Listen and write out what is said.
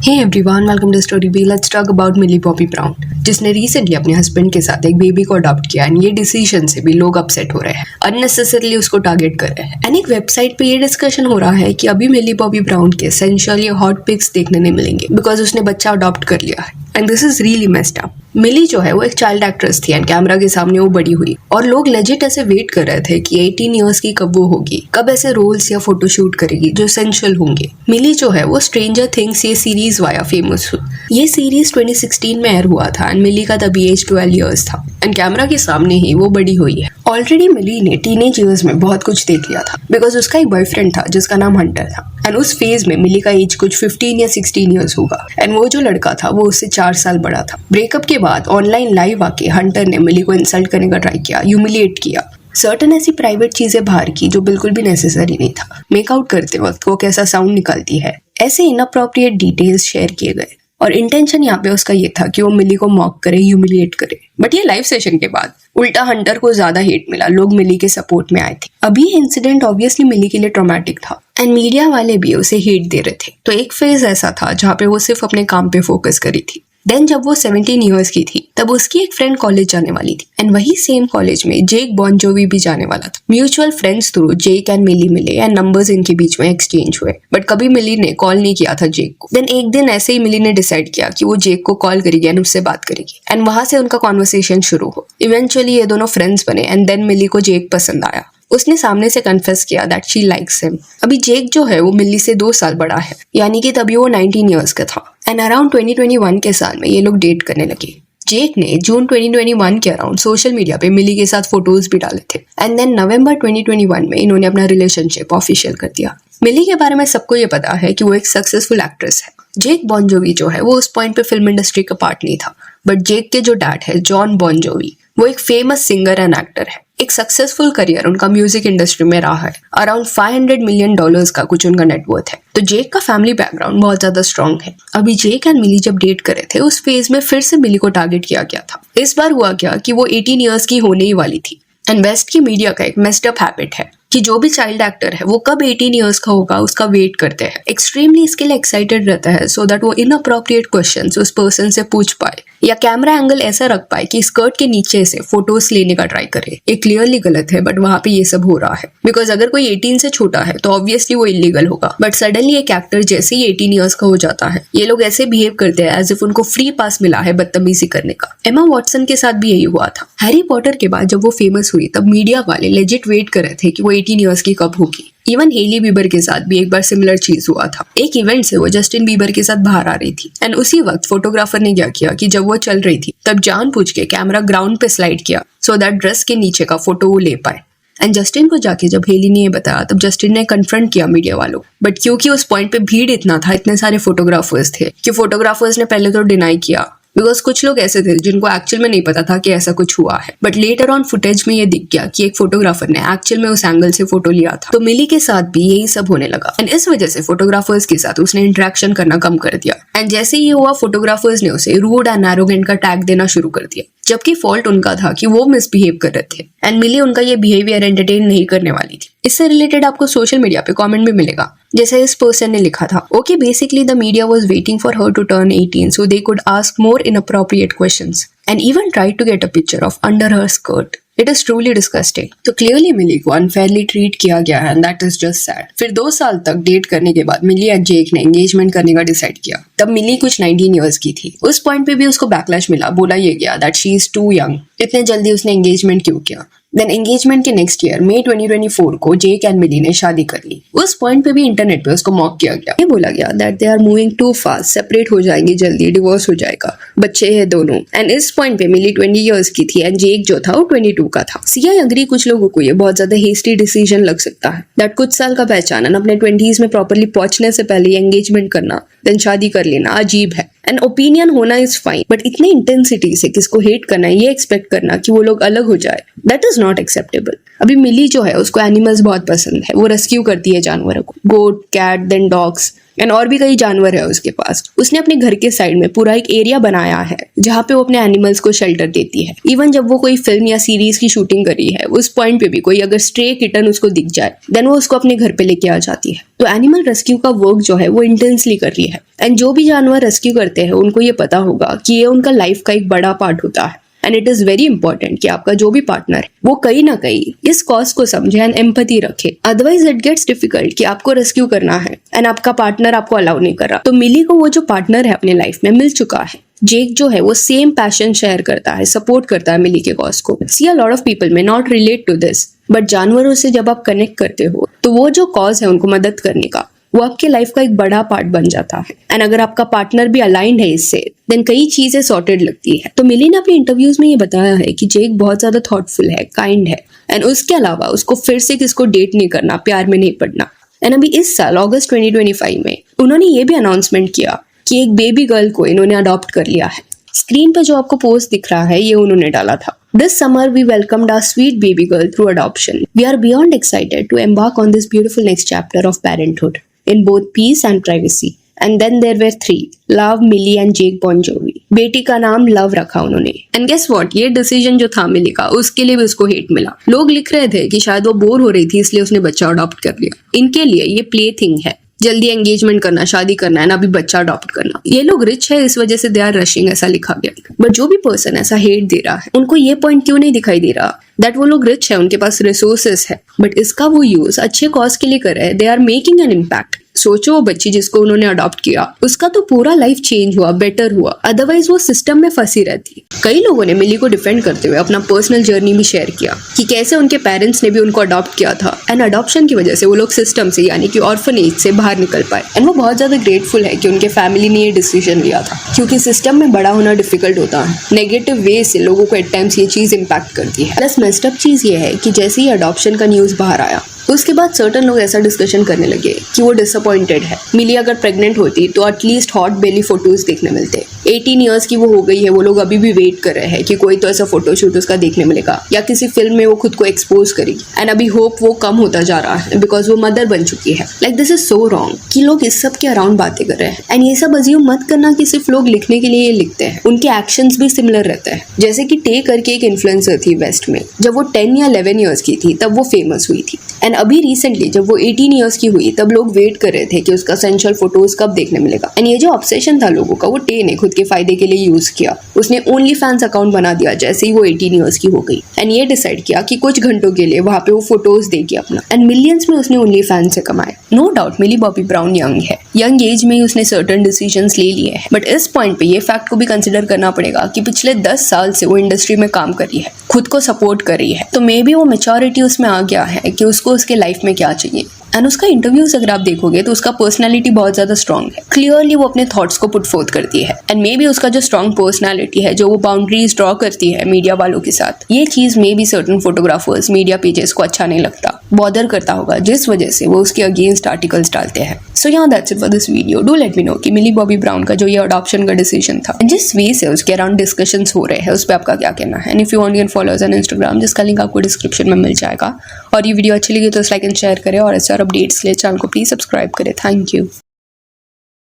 Hey everyone, welcome to story B. Let's talk about Millie Bobby Brown, जिसने recently अपने husband के साथ एक बेबी को अडॉप्ट किया। एंड ये डिसीजन से भी लोग अपसेट हो रहे हैं, अननेसेसरली उसको टारगेट कर रहे हैं। एंड एक वेबसाइट पे ये डिस्कशन हो रहा है कि अभी मिली बॉबी ब्राउन के सेंशुअल या हॉट पिक्स देखने नहीं मिलेंगे बिकॉज उसने बच्चा अडॉप्ट कर लिया है। And this is really messed up. Millie जो है वो एक चाइल्ड एक्ट्रेस थी एंड कैमरा के सामने वो बड़ी हुई और लोग लेजिट ऐसे वेट कर रहे थे कि 18 इयर्स की कब वो होगी, कब ऐसे रोल्स या फोटोशूट करेगी जो सेंशुअल होंगे। मिली जो है वो स्ट्रेंजर थिंग्स ये सीरीज वाया फेमस हुई। ये सीरीज 2016 में एयर हुआ था एंड मिली का तभी एज 12 इयर्स था एंड कैमरा के सामने ही वो बड़ी हुई है। ऑलरेडी मिली ने टीनेज इयर्स में बहुत कुछ देख लिया था बिकॉज उसका एक बॉयफ्रेंड था जिसका नाम हंटर था। एंड उस फेज में मिली का एज कुछ 15 या 16 इयर्स होगा एंड वो जो लड़का था वो उससे 4 साल बड़ा था। ब्रेकअप के बाद ऑनलाइन लाइव आके हंटर ने मिली को इंसल्ट करने का ट्राई किया, ह्यूमिलिएट किया, सर्टन ऐसी प्राइवेट चीजें बाहर की जो बिल्कुल भी नेसेसरी नहीं था। मेकआउट करते वक्त वो कैसा साउंड निकालती है, ऐसे इनअप्रोप्रिएट डिटेल्स शेयर किए गए और इंटेंशन यहाँ पे उसका ये था कि वो मिली को मॉक करे, ह्यूमिलिएट करे। बट ये लाइव सेशन के बाद उल्टा हंटर को ज्यादा हेट मिला, लोग मिली के सपोर्ट में आए थे। अभी ये इंसिडेंट ऑब्वियसली मिली के लिए ट्रॉमेटिक था एंड मीडिया वाले भी उसे हेट दे रहे थे। तो एक फेज ऐसा था जहाँ पे वो सिर्फ अपने काम पे फोकस करी थी। देन जब वो 17 इयर्स की थी तब उसकी एक फ्रेंड कॉलेज जाने वाली थी एंड वही सेम कॉलेज में जेक बॉन जोवी भी जाने वाला था। Mutual friends through Jake and Millie मिले एंड नंबर्स इनके बीच में एक्सचेंज हुए बट कभी मिली ने कॉल नहीं किया था जेक को। देन एक दिन ऐसे ही मिली ने डिसाइड किया कि वो जेक को कॉल करेगी एंड उससे बात करेगी एंड वहां से उनका कॉन्वर्सेशन शुरू हो। इवेंचुअली ये दोनों फ्रेंड्स बने एंड देन मिली को जेक पसंद आया। उसने सामने से कन्फेस किया दैट शी लाइक्स हिम। अभी जेक जो है वो मिली से 2 साल बड़ा है, यानी कि तभी वो 19 इयर्स का था एंड अराउंड 2021 के साल में ये लोग डेट करने लगे। जेक ने जून 2021 के अराउंड सोशल मीडिया पे मिली के साथ फोटोज भी डाले थे एंड देन नवंबर 2021 में इन्होंने अपना रिलेशनशिप ऑफिशियल कर दिया। मिली के बारे में सबको ये पता है कि वो एक सक्सेसफुल एक्ट्रेस है। जेक बॉन जोवी जो है वो उस पॉइंट पे फिल्म इंडस्ट्री का पार्ट नहीं था, बट जेक के जो डैड है जॉन बॉन जोवी वो एक फेमस सिंगर एंड एक्टर है। एक सक्सेसफुल करियर उनका म्यूजिक इंडस्ट्री में रहा है। अराउंड $500 मिलियन का कुछ उनका नेटवर्थ है। तो जेक का फैमिली बैकग्राउंड बहुत ज्यादा स्ट्रॉन्ग है। अभी जेक एंड मिली जब डेट करे थे उस फेज में फिर से मिली को टारगेट किया गया था। इस बार हुआ क्या कि वो 18 इयर्स की होने ही वाली थी एंड वेस्ट की मीडिया का एक मेस्ड अप हैबिट है कि जो भी चाइल्ड एक्टर है वो कब 18 इयर्स का होगा उसका वेट करते हैं। एक्सट्रीमली इसके लिए एक्साइटेड रहता है सो दैट वो इनअप्रोप्रिएट क्वेश्चंस उस पर्सन से पूछ पाए या कैमरा एंगल ऐसा रख पाए कि स्कर्ट के नीचे से फोटोज लेने का ट्राई करे। ये क्लियरली गलत है बट वहां पे ये सब हो रहा है बिकॉज अगर कोई 18 से छोटा है तो ऑब्वियसली वो इलीगल होगा। बट सडनली एक एक्टर जैसे ही 18 इयर्स का हो जाता है ये लोग ऐसे बिहेव करते हैं एज इफ उनको फ्री पास मिला है बदतमीजी करने का। एमा वॉटसन के साथ भी यही हुआ था। हैरी पॉटर के बाद जब वो फेमस हुई तब मीडिया वाले लेजिट वेट कर रहे थे कि वो 18 इयर्स की कब होगी। इवन हेली बीबर के साथ भी एक बार सिमिलर चीज हुआ था। एक इवेंट से वो जस्टिन बीबर के साथ बाहर आ रही थी एंड उसी वक्त फोटोग्राफर ने क्या किया कि जब वो चल रही थी तब जानबूझ के कैमरा ग्राउंड पे स्लाइड किया सो दैट ड्रेस के नीचे का फोटो वो ले पाए। एंड जस्टिन को जाके जब हेली ने ये बताया तब जस्टिन ने कन्फ्रंट किया मीडिया वालों। बट क्योंकि उस पॉइंट पे भीड़ इतना था, इतने सारे फोटोग्राफर्स थे कि फोटोग्राफर्स ने पहले तो डिनाई किया बिकॉज कुछ लोग ऐसे थे जिनको एक्चुअल में नहीं पता था कि ऐसा कुछ हुआ है। बट लेटर ऑन फुटेज में ये दिख गया कि एक फोटोग्राफर ने एक्चुअल में उस एंगल से फोटो लिया था। तो मिली के साथ भी यही सब होने लगा एंड इस वजह से फोटोग्राफर्स के साथ उसने इंटरेक्शन करना कम कर दिया एंड जैसे ये हुआ फोटोग्राफर्स ने उसे रूड एंड एरोगेंट का टैग देना शुरू कर दिया जबकि फॉल्ट उनका था कि वो मिसबिहेव कर रहे थे एंड मिली उनका ये बिहेवियर एंटरटेन नहीं करने वाली थी। इससे रिलेटेड आपको सोशल मीडिया पे कमेंट भी मिलेगा जैसे इस पर्सन ने लिखा था, okay basically the media was waiting for her to turn 18 so they could ask more inappropriate questions and even tried to get a picture of under her skirt. It is truly disgusting. तो clearly मिली को unfairly treat किया गया है and that is just sad. फिर 2 साल तक date करने के बाद मिली एंड जेक ने एंगेजमेंट करने का डिसाइड किया। तब मिली कुछ 19 इयर्स की थी। उस पॉइंट पे भी उसको बैकलैश मिला, बोला ये गया that she is too young. इतने जल्दी उसने एंगेजमेंट क्यों किया। देन एंगेजमेंट के नेक्स्ट ईयर मई 2024 को जेक एंड मिली ने शादी कर ली। उस पॉइंट पे भी इंटरनेट पे उसको मॉक किया गया। ये बोला गया that they are moving too fast, separate हो जाएंगे जल्दी, डिवोर्स हो जाएगा, बच्चे हैं दोनों। एंड इस पॉइंट पे मिली 20 इयर्स की थी एंड जेक जो था वो 22 का था। आई अग्री कुछ लोगों को ये बहुत ज्यादा हेस्टी डिसीजन लग सकता है दैट कुछ साल का पहचान अपने 20s में प्रॉपर्ली पहुंचने से पहले एंगेजमेंट करना देन शादी कर लेना अजीब है। एंड ओपिनियन होना इज फाइन बट इतने इंटेंसिटी से किसको हेट करना, ये एक्सपेक्ट करना कि वो लोग अलग हो जाए, दैट इज नॉट एक्सेप्टेबल। अभी मिली जो है उसको एनिमल्स बहुत पसंद है, वो रेस्क्यू करती है जानवरों को, गोट, कैट, देन डॉग्स। एंड और भी कई जानवर है उसके पास। उसने अपने घर के साइड में पूरा एक एरिया बनाया है जहाँ पे वो अपने एनिमल्स को शेल्टर देती है। इवन जब वो कोई फिल्म या सीरीज की शूटिंग कर रही है, उस पॉइंट पे भी कोई अगर स्ट्रे किटन उसको दिख जाए देन वो उसको अपने घर पे लेके आ जाती है। तो एनिमल रेस्क्यू का वर्क जो है वो इंटेंसली कर रही है। एंड जो भी जानवर रेस्क्यू करते हैं उनको ये पता होगा कि ये उनका लाइफ का एक बड़ा पार्ट होता है। And it is very important कि आपका जो भी पार्टनर है वो कहीं ना कहीं इस कॉज को समझे एंड एम्पैथी रखे। अदरवाइज इट गेट्स डिफिकल्ट कि आपको रेस्क्यू करना है एंड आपका पार्टनर आपको अलाउ नहीं कर रहा। तो मिली को वो जो पार्टनर है अपने लाइफ में मिल चुका है। जेक जो है वो सेम पैशन शेयर करता है, सपोर्ट करता है मिली के कॉज को। See a lot of people may not relate to this, but जानवरों से जब आप कनेक्ट करते हो तो वो जो कॉज है उनको मदद करने का, वो आपके लाइफ का एक बड़ा पार्ट बन जाता है। एंड अगर आपका पार्टनर भी अलाइंड है इससे, देन कई चीजें सॉर्टेड लगती है। तो मिली ने अपने इंटरव्यूज में ये बताया है कि जेक बहुत ज्यादा थॉटफुल है, काइंड है, एंड उसके अलावा उसको फिर से किसको डेट नहीं करना, प्यार में नहीं पड़ना। एंड अभी इस साल अगस्त 2025 में उन्होंने ये भी अनाउंसमेंट किया कि एक बेबी गर्ल को इन्होंने अडॉप्ट कर लिया है। स्क्रीन पे जो आपको पोस्ट दिख रहा है ये उन्होंने डाला था। This summer we welcomed our sweet baby girl through adoption. We are beyond excited to embark on this beautiful next chapter of parenthood in both peace and privacy. And then there were three, Love, Millie and Jake Bon Jovi. बेटी का नाम love रखा उन्होंने। And guess what, ये decision जो था मिली का, उसके लिए भी उसको हेट मिला। लोग लिख रहे थे कि शायद वो बोर हो रही थी इसलिए उसने बच्चा अडॉप्ट कर लिया। इनके लिए ये प्ले थिंग है, जल्दी एंगेजमेंट करना, शादी करना है ना, अभी बच्चा अडॉप्ट करना। ये लोग रिच है इस वजह से दे आर रशिंग, ऐसा लिखा गया। बट जो भी पर्सन ऐसा हेट दे रहा है उनको ये पॉइंट क्यों नहीं दिखाई दे रहा दैट वो लोग रिच है, उनके पास रिसोर्सेस है, बट इसका वो यूज अच्छे कॉज के लिए कर रहे हैं। They are making an impact. सोचो वो बच्ची जिसको उन्होंने अडॉप्ट किया उसका तो पूरा लाइफ चेंज हुआ, बेटर हुआ, अदरवाइज वो सिस्टम में फंसी रहती। कई लोगों ने मिली को डिफेंड करते हुए अपना पर्सनल जर्नी भी शेयर किया कि कैसे उनके पेरेंट्स ने भी उनको अडॉप्ट किया था एंड अडॉप्शन की वजह से वो लोग सिस्टम से यानी कि ऑर्फनेज से बाहर निकल पाए। एंड वो बहुत ज्यादा ग्रेटफुल है कि उनके फैमिली ने ये डिसीजन लिया था, क्योंकि सिस्टम में बड़ा होना डिफिकल्ट होता है। नेगेटिव वे से लोगों को एट टाइम्स ये चीज इम्पैक्ट करती है। प्लस मेस्ड अप चीज ये है कि जैसे ही अडॉप्शन का न्यूज बाहर आया उसके बाद सर्टन लोग ऐसा डिस्कशन करने लगे कि वो डिसअपॉइंटेड है। मिली अगर प्रेग्नेंट होती तो एटलीस्ट हॉट बेली फोटोज देखने मिलते। 18 इयर्स की वो हो गई है, वो लोग अभी भी वेट कर रहे हैं कि कोई तो ऐसा फोटोशूट उसका देखने मिलेगा या किसी फिल्म में वो खुद को एक्सपोज करेगी। एंड अभी होप वो कम होता जा रहा है बिकॉज वो मदर बन चुकी है। Like this is so wrong कि लोग इस सब के अराउंड बातें कर रहे हैं। एंड ये सब अज्यूम मत करना कि सिर्फ लोग लिखने के लिए ये लिखते हैं, उनके एक्शंस भी सिमिलर रहते हैं। जैसे कि टे करके एक इन्फ्लुएंसर थी वेस्ट में, जब वो 10 या 11 ईयर्स की थी तब वो फेमस हुई थी। एंड अभी रिसेंटली जब वो 18 इयर्स की हुई तब लोग वेट कर रहे थे कि उसका सेंशुअल फोटोज कब देखने मिलेगा। एंड ये जो ऑब्सेशन था लोगों का, वो टे ने खुद के फायदे के लिए यूज किया। उसने ओनली फैंस अकाउंट बना दिया जैसे ही वो 18 इयर्स की हो गई। एंड ये डिसाइड किया कि कुछ घंटों के लिए वहां पे वो फोटोज देगी अपना। एंड मिलियंस में उसने ओनली फैंस से कमाए। नो डाउट मिली बॉबी ब्राउन यंग है, यंग एज में ही उसने सर्टेन डिसीजंस ले लिए हैं। बट इस पॉइंट पे ये फैक्ट को भी कंसिडर करना पड़ेगा कि पिछले 10 साल से वो इंडस्ट्री में काम कर रही है, खुद को सपोर्ट कर रही है। तो मे बी वो मेच्योरिटी उसमें आ गया है कि उसको उसके लाइफ में क्या चाहिए। एंड उसका इंटरव्यूज अगर आप देखोगे तो उसका पर्सनैलिटी बहुत ज्यादा स्ट्रांग है। क्लियरली वो अपने थॉट्स को पुट फोर्थ करती है। एंड मे बी उसका जो स्ट्रांग पर्सनैलिटी है, जो वो बाउंड्रीज ड्रॉ करती है मीडिया वालों के साथ, ये चीज may be certain photographers, media pages को अच्छा नहीं लगता, बॉदर करता होगा, जिस वजह से वो उसके अगेंस्ट आर्टिकल्स डालते हैं। सो yeah, that's it for this video. Do let me know कि मिली बॉबी ब्राउन का जो ये अडॉप्शन का डिसीजन था, जिस वे से उसके अराउंड डिस्कशंस हो रहे हैं, उस पर आपका क्या कहना है। And if you want to follow us on Instagram, जिसका लिंक आपको डिस्क्रिप्शन में मिल जाएगा। और ये वीडियो अच्छी लगी तो लाइक एंड शेयर करें, और ऐसे और अपडेट्स के लिए चैनल को प्लीज सब्सक्राइब करें। Thank you.